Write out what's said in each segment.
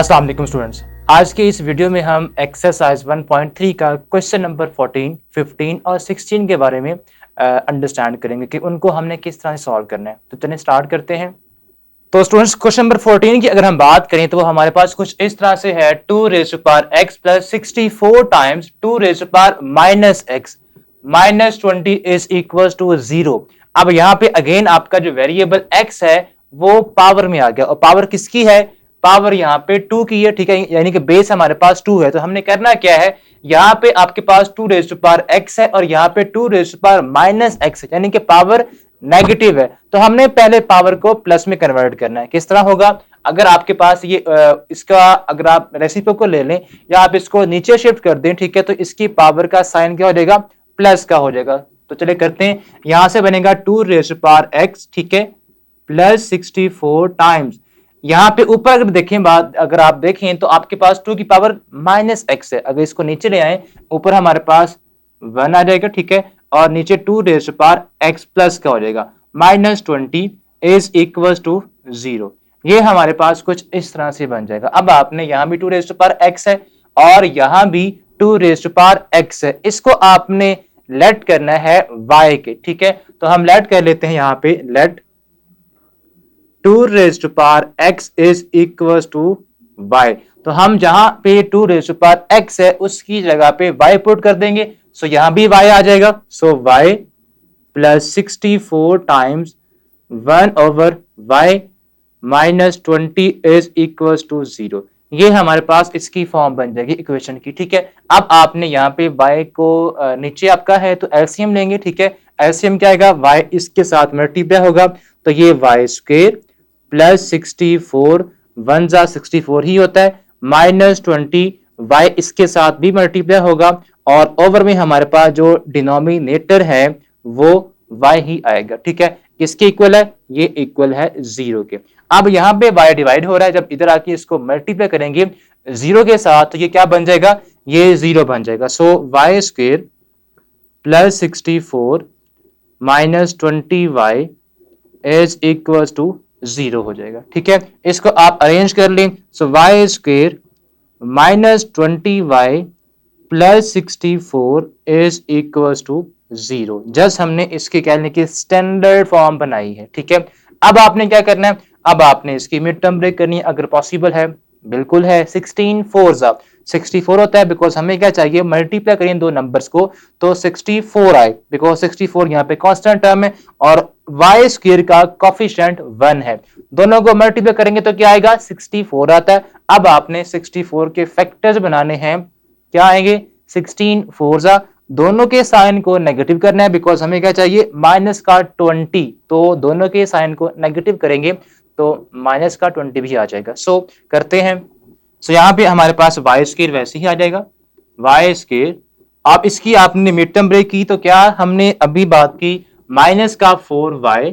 अस्सलाम वालेकुम स्टूडेंट्स। आज के इस वीडियो में हम एक्सरसाइज 1.3 का क्वेश्चन नंबर 14, 15 और 16 के बारे में अंडरस्टैंड करेंगे कि उनको हमने किस तरह से सॉल्व करना है। तो चलिए स्टार्ट करते हैं। तो स्टूडेंट्स क्वेश्चन नंबर 14 की अगर हम बात करें तो वो हमारे पास कुछ इस तरह से है, 2 raise to power x plus 64 times 2 raise to power minus x minus 20 is equal to 0। अब यहाँ पे अगेन आपका जो वेरिएबल x है वो पावर में आ गया, और पावर किसकी है? पावर यहाँ पे 2 की है, ठीक है, यानी कि बेस हमारे पास 2 है। तो हमने करना क्या है, यहाँ पे आपके पास 2 रेज़ टू पावर x है और यहाँ पे 2 raise to power minus x है, यानी कि पावर नेगेटिव है। तो हमने पहले पावर को प्लस में कन्वर्ट करना है। किस तरह होगा? अगर आपके पास ये इसका अगर आप रेसिप्रोकल ले लें या आप इसको नीचे शिफ्ट कर दें, ठीक है, तो इसकी पावर का साइन क्या हो जाएगा? प्लस का हो जाएगा। तो चलिए करते हैं, यहां से बनेगा 2 रेज़ टू पावर x, ठीक है, प्लस 64 टाइम्स, यहां पे ऊपर अगर देखें बात, अगर आप देखें तो आपके पास 2 की पावर माइनस x है। अगर इसको नीचे ले आए, ऊपर हमारे पास 1 आ जाएगा, ठीक है, और नीचे 2 raise to power x plus का हो जाएगा माइनस 20 इज इक्वल टू 0। ये हमारे पास कुछ इस तरह से बन जाएगा। अब आपने यहां भी 2 रेज़ टू पावर x है और यहां भी 2 रेज़ टू पावर x है, इसको आपने लेट करना है y के, ठीक है। तो हम लेट कर लेते हैं, यहां पे let 2 raise to power x is equal to y। तो हम जहां पे 2 रेज़ टू पावर x है उसकी जगह पे y पुट कर देंगे, सो यहां भी y आ जाएगा। So y plus 64 times 1 over y minus 20 is equal to 0। ये हमारे पास इसकी फॉर्म बन जाएगी इक्वेशन की, ठीक है। अब आपने यहाँ पे y को नीचे आपका है तो एलसीएम लेंगे, ठीक है। एलसीएम क्या आएगा? y इसके साथ मल्टीप्लाई होगा, तो ये वाई स्क्वायर प्लस 64, 1 जा 64 ही होता है, माइनस 20, y इसके साथ भी मल्टीप्लाई होगा और ओवर में हमारे पास जो डिनोमिनेटर है वो y ही आएगा, ठीक है। किसके इक्वल है? ये इक्वल है 0 के। अब यहाँ पे y डिवाइड हो रहा है, जब इधर आके इसको मल्टीप्लाई करेंगे 0 के साथ तो ये क्या बन जाएगा? ये 0 बन जाएगा। So y square plus 64 minus 20y is equal to 0 हो जाएगा, ठीक है। इसको आप अरेंज कर लें। So y square minus 20y plus 64 is equal to 0। Just हमने इसके कहने की स्टैंडर्ड फॉर्म बनाई है, ठीक है। अब आपने क्या करना है? अब आपने इसकी मिड टर्म ब्रेक करनी है, अगर पॉसिबल है, बिल्कुल है। 16 4 64 होता है, बिकॉज हमें क्या चाहिए, मल्टीप्लाई करें दो नंबर्स को तो 64 आए, बिकॉज 64 यहाँ पे कांस्टेंट टर्म है और वाई स्क्वायर का कोफिशिएंट 1 है। दोनों को मल्टीप्लाई करेंगे तो क्या आएगा? 64 आता है। अब आपने 64 के फैक्टर्स बनाने हैं, क्या आएंगे? 16 4 दोनों के साइन को नेगेटिव करना है, बिकॉज हमें क्या चाहिए? माइनस का 20, तो दोनों के साइन को नेगेटिव करेंगे तो माइनस का 20 भी आ जाएगा। सो करते हैं। सो यहाँ पे हमारे पास वाई स्क्वायर वैसे ही आ जाएगा, वाई स्क्वायर। अब इसकी आपने मिड टर्म ब्रेक की तो क्या हमने अभी बात की, माइनस का 4y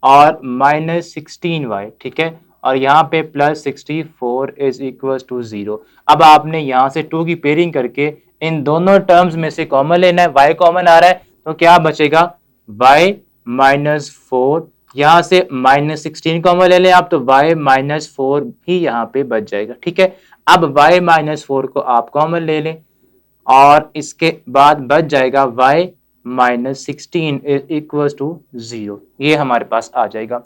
और माइनस 16y, ठीक है, और यहाँ पे प्लस 64 इज इक्वल टू 0। अब आपने यहाँ से 2 की पेयरिंग करके इन दोनों टर्म्स में से कॉमन लेना है, y कॉमन आ रहा है तो क्या बचेगा? y माइनस 4, यहां से माइनस 16 कॉमन ले लें आप तो y माइनस 4 भी यहाँ पे बच जाएगा, ठीक है। अब y माइनस 4 को आप कॉमन ले लें और इसके बाद बच जाएगा y माइनस 16 इक्वल टू 0। ये हमारे पास आ जाएगा।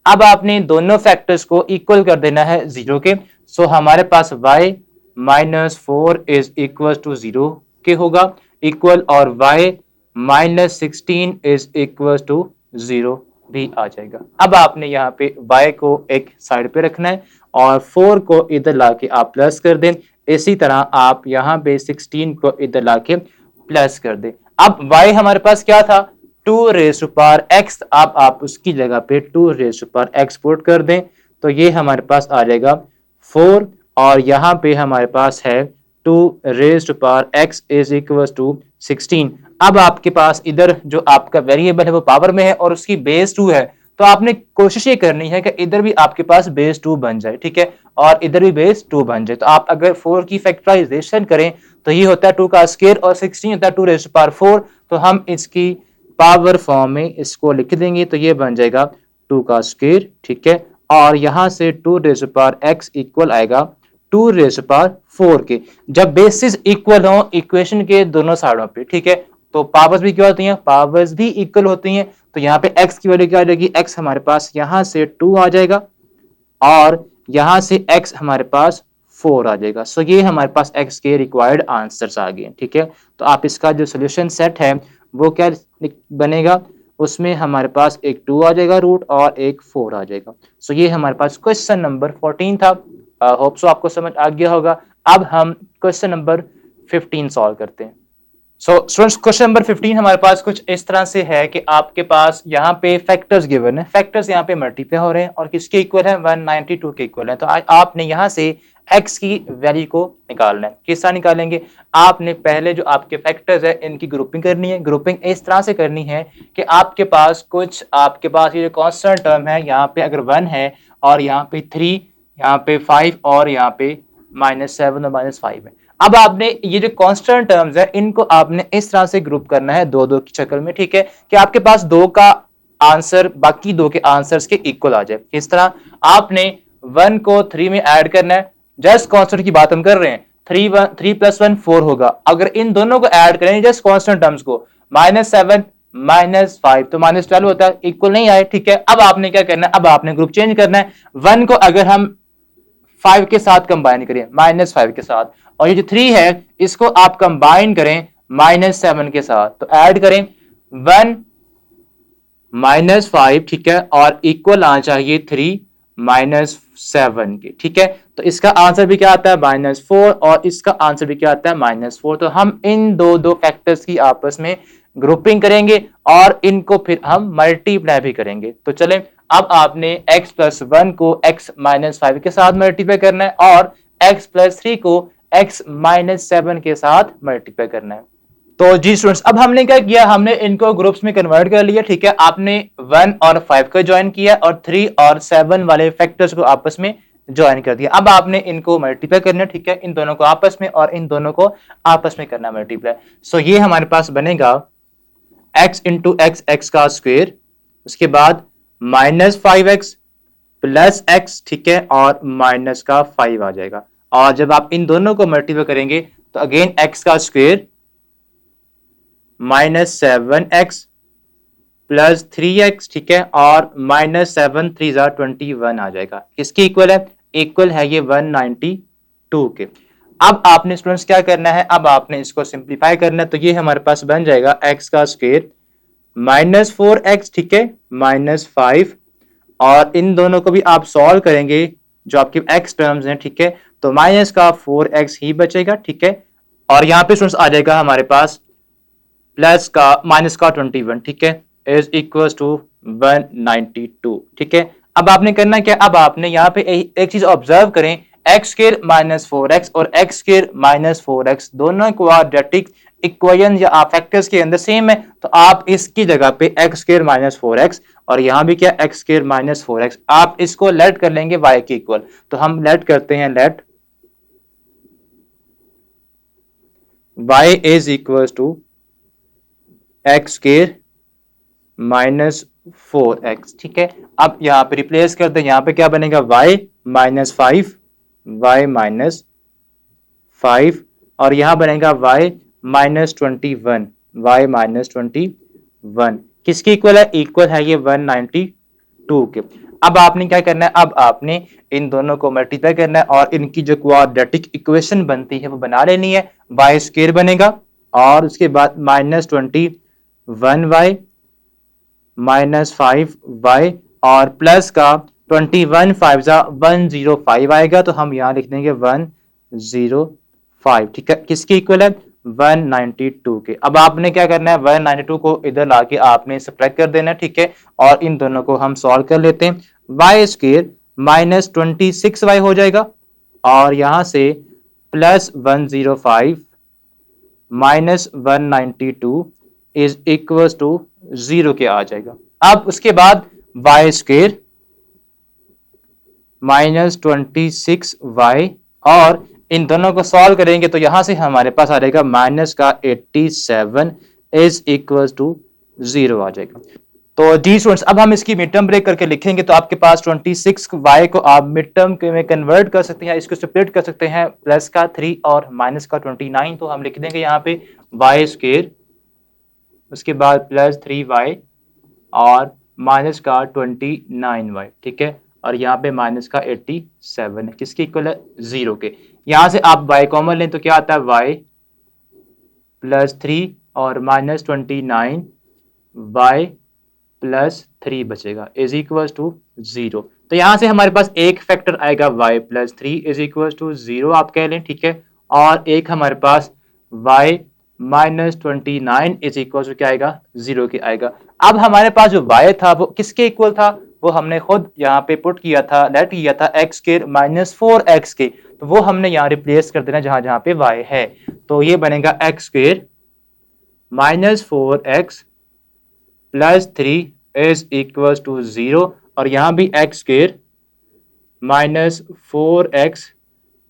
अब आपने दोनों फैक्टर्स को इक्वल कर देना है 0 के। सो हमारे पास y minus 4 is equal to 0 के होगा इक्वल, और y minus 16 is equal to 0 भी आ जाएगा। अब आपने यहाँ पे y को एक साइड पे रखना है और 4 को इधर लाके आप प्लस कर दें। इसी तरह आप यहाँ पे 16 को इधर लाके प्लस कर दें। अब y हमारे पास क्या था? 2 रेज़ टू पावर x। अब आप उसकी जगह पे 2 raise to power x put कर दें तो ये हमारे पास आ जाएगा 4, और यहाँ पे हमारे पास है 2 raise to power x is equal to 16। अब आपके पास इधर जो आपका वेरिएबल है वो पावर में है और उसकी बेस 2 है, तो आपने कोशिश ये करनी है कि इधर भी आपके पास बेस 2 बन जाए, ठीक है, और इधर भी बेस 2 बन जाए। तो आप अगर 4 की फैक्टराइजेशन करें तो ये होता है 2 का स्क्वायर और 16 होता है 2 रेज़ टू पावर 4। तो हम इसकी पावर फॉर्म में इसको लिख देंगे तो ये बन जाएगा 2 का स्क्वायर, ठीक है, और यहां से 2 raise to power x equal आएगा 2⁴ के। जब बेसिस इक्वल हो इक्वेशन के दोनों साइडों पे, ठीक है, तो पावर्स भी क्या होती हैं, पावर्स भी इक्वल होती हैं। तो यहाँ पे x की वैल्यू क्या आ जाएगी, x हमारे पास यहाँ से 2 आ जाएगा और यहाँ से x हमारे पास 4 आ जाएगा। सो ये हमारे पास x के रिक्वायर्ड आंसर्स आ गए, ठीक है। तो आप इसका जो सोल्यूशन सेट है वो क्या बनेगा, उसमें हमारे पास एक 2 आ जाएगा रूट और एक 4 आ जाएगा। सो ये हमारे पास क्वेश्चन नंबर 14 था। होप सो आपको समझ आ गया होगा। अब हम क्वेश्चन नंबर 15 सॉल्व करते हैं। सो स्टूडेंट्स क्वेश्चन नंबर 15 हमारे पास कुछ इस तरह से है कि आपके पास यहाँ पे फैक्टर्स गिवन है, फैक्टर्स यहाँ पे मल्टीप्लाई हो रहे हैं और किसके इक्वल है, 192 के इक्वल है। तो आपने यहाँ से x की वैल्यू को निकालना है। किस तरह निकालेंगे, आपने पहले जो आपके फैक्टर्स है इनकी ग्रुपिंग करनी है। ग्रुपिंग इस तरह से करनी है कि आपके पास ये जो कांस्टेंट टर्म है यहाँ पे अगर 1 है और यहाँ पे 3, यहाँ पे 5 और यहाँ पे -7 और -5 है। अब आपने ये जो कांस्टेंट टर्म्स है इनको आपने इस तरह से ग्रुप करना है 2-2 की शक्ल में, ठीक है, कि आपके पास 2 का आंसर बाकी 2 के आंसर्स के इक्वल आ जाए। किस तरह, आपने 1 को 3 में ऐड करना है। जस्ट कांस्टेंट की बात हम कर रहे हैं, 3 + 1 4 होगा। अगर इन दोनों को ऐड करें जस्ट कांस्टेंट टर्म्स को, -7 -5 तो -12 होता है, इक्वल नहीं आए, ठीक है। अब आपने क्या करना है, अब आपने ग्रुप चेंज करना है। 1 को अगर हम 5 के साथ कंबाइन करें, -5 के साथ, और ये जो 3 है इसको आप कंबाइन करें -7 के साथ, तो ऐड करें 1 -5, ठीक है, और इक्वल आना चाहिए 3 -7 के, ठीक है। तो इसका आंसर भी क्या आता है, -4, और इसका आंसर भी क्या आता है, -4। तो हम इन दो फैक्टर्स की आपस में ग्रुपिंग करेंगे और इनको फिर हम मल्टीप्लाई भी करेंगे। तो चलें, अब आपने x + 1 को x - 5 के साथ मल्टीप्लाई करना है और x + 3 को x - 7 के साथ मल्टीप्लाई करना है। तो जी स्टूडेंट्स, अब हमने क्या किया, हमने इनको ग्रुप्स में कन्वर्ट कर लिया, ठीक है। आपने 1 और 5 को ज्वाइन किया और 3 और 7 वाले फैक्टर्स को आपस में ज्वाइन कर दिया। अब आपने इनको मल्टीप्लाई करना है, ठीक है, इन दोनों को आपस में और इन दोनों को आपस में करना मल्टीप्लाई। सो ये हमारे पास बनेगा x × x का स्क्वायर, उसके बाद -5x + x, ठीक है, और -5 आ जाएगा। और जब आप इन दोनों को मल्टीप्लाई करेंगे तो अगेन x का स्क्वायर -7x + 3x, ठीक है, और -7 3 21 आ जाएगा। किसके इक्वल है, इक्वल है ये 192 के। अब आपने स्टूडेंट्स क्या करना है, अब आपने इसको सिंप्लीफाई करना है। तो ये हमारे पास बन जाएगा x का स्क्वायर -4x, ठीक है, -5, और इन दोनों को भी आप सॉल्व करेंगे जो आपके x टर्म्स हैं, ठीक है, तो -4x ही बचेगा, ठीक है। और यहाँ पे स्टूडेंट्स आ जाएगा हमारे पास -21, ठीक है, इज इक्वल टू 192, ठीक है। अब आपने करना क्या, अब आपने यहाँ पे एक चीज ऑब्जर्व करें, x² -4x और x² -4x दोनों क्वाड्रेटिक इक्वेशन या फैक्टर्स के अंदर सेम है। तो आप इसकी जगह पे x² -4x और यहाँ भी क्या x² -4x, आप इसको लेट कर लेंगे y के इक्वल। तो हम लेट करते हैं, let y is equal to x² -4x, ठीक है। अब यहाँ पे रिप्लेस करते हैं, यहाँ पे क्या बनेगा, y -5 और यहाँ बनेगा y -21 किसकी इक्वल है, इक्वल है ये 192 के। अब आपने क्या करना है, अब आपने इन दोनों को मल्टीप्लाई करना है और इनकी जो क्वाड्रेटिक इक्वेशन बनती है वो बना लेनी है। y² बनेगा और उसके बाद -21y -5y और प्लस का 21 5 105 आएगा। तो हम यहाँ लिख देंगे 105, ठीक है, किसकी इक्वल है, 192 के। अब आपने क्या करना है, 192 को इधर लाके आपने सब्ट्रैक्ट कर देना है, ठीक है, और इन दोनों को हम सॉल्व कर लेते हैं। y² -26y हो जाएगा और यहां से +105 -192 इज इक्वल टू 0 के आ जाएगा। अब उसके बाद y² -26y और इन दोनों को सॉल्व करेंगे तो यहां से हमारे पास आ जाएगा -87 इज इक्वल टू 0 आ जाएगा। तो जी स्टूडेंट्स, अब हम इसकी मिड टर्म ब्रेक करके लिखेंगे तो आपके पास 26y को आप मिड टर्म में कन्वर्ट कर सकते हैं, इसको स्प्लिट कर सकते हैं, प्लस का 3 और माइनस का 29, तो हम लिख देंगे यहाँ पे वाई स्क्वेयर, उसके बाद प्लस 3y और माइनस का 29y, ठीक है, और यहाँ पे माइनस का 87 है, किसके इक्वल है, 0 के। यहाँ से आप y कॉमन लें तो क्या आता है, y प्लस 3 और माइनस 29 y प्लस 3 बचेगा इज इक्वल टू 0। तो यहां से हमारे पास एक फैक्टर आएगा y plus 3 is equal to 0 आप कह लें, ठीक है, और एक हमारे पास y minus 29 is equal to क्या आएगा, 0 के आएगा। अब हमारे पास जो y था वो किसके इक्वल था, वो हमने खुद यहाँ पे पुट किया था, लेट किया था x स्क्वायर माइनस 4x के, तो वो हमने यहाँ रिप्लेस कर देना जहां जहां पे y है, तो ये बनेगा x square minus 4x plus 3 is equal to 0, और यहां भी x square minus 4x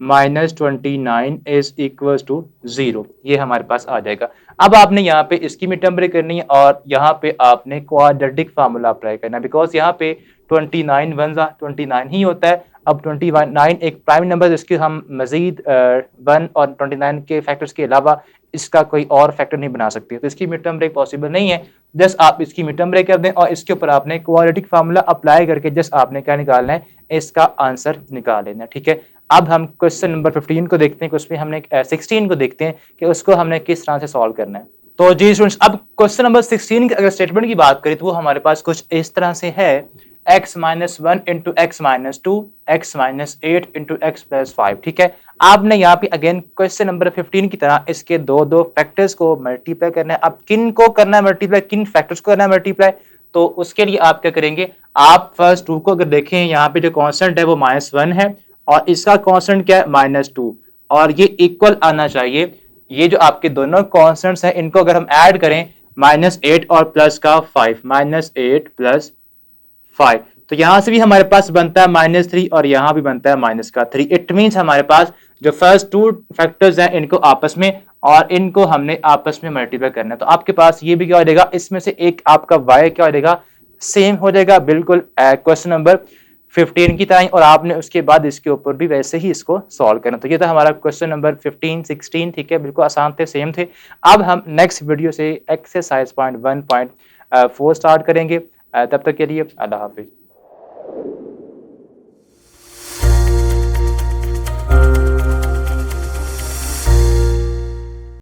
minus 29 is equal to 0, ये हमारे पास आ जाएगा। अब आपने यहाँ पे इसकी मिड टर्म ब्रेक करनी है और यहाँ पे आपने क्वाड्रेटिक फार्मूला अप्लाई करना है, बिकॉज यहाँ पे 29 वन 29 ही होता है। अब 29 एक प्राइम नंबर, जिसके हम मजीद 1 और 29 के फैक्टर्स के अलावा इसका कोई और फैक्टर नहीं बना सकते, तो इसकी मिड टर्म ब्रेक पॉसिबल नहीं है। जस्ट आप इसकी मिड टर्म ब्रेक कर दें और इसके ऊपर आपने क्वाड्रेटिक फार्मूला अप्लाई करके जस्ट आपने क्या निकालना है, इसका आंसर निकाल लेना है, ठीक है। अब हम क्वेश्चन नंबर 15 को देखते हैं कि उसमें हमने 16 को देखते हैं कि उसको हमने किस तरह से सॉल्व करना है। तो जी स्टूडेंट्स, अब क्वेश्चन नंबर 16 की अगर स्टेटमेंट की बात करें तो वो हमारे पास कुछ इस तरह से है, x minus 1 into x minus 2 x minus 8 into x plus 5, ठीक है। आपने यहाँ पे अगेन क्वेश्चन नंबर 15 की तरह इसके दो दो फैक्टर्स को मल्टीप्लाई करना है। अब किन को करना है मल्टीप्लाई, किन फैक्टर्स को करना है मल्टीप्लाई, तो उसके लिए आप क्या करेंगे, आप फर्स्ट 2 को अगर देखें, यहाँ पे जो कॉन्स्टेंट है वो -1 है और इसका कांस्टेंट क्या है, -2, और ये इक्वल आना चाहिए। ये जो आपके दोनों कांस्टेंट्स हैं इनको अगर हम ऐड करें, -8 और प्लस का 5, -8 प्लस 5, तो यहां से भी हमारे पास बनता है -3 और यहां भी बनता है -3। इट मींस हमारे पास जो फर्स्ट 2 फैक्टर्स हैं इनको आपस में और इनको हमने आपस में मल्टीप्लाई करना है, तो आपके पास ये भी क्या हो जाएगा, इसमें से एक आपका y क्या हो जाएगा, सेम हो जाएगा बिल्कुल क्वेश्चन नंबर 15 की तरह, और आपने उसके बाद इसके ऊपर भी वैसे ही इसको सॉल्व करना। तो ये था हमारा क्वेश्चन नंबर 15 16, ठीक है, बिल्कुल आसान थे, सेम थे। अब हम नेक्स्ट वीडियो से एक्सरसाइज पॉइंट 1.4 स्टार्ट करेंगे। तब तक के लिए अल्लाह हाफिज।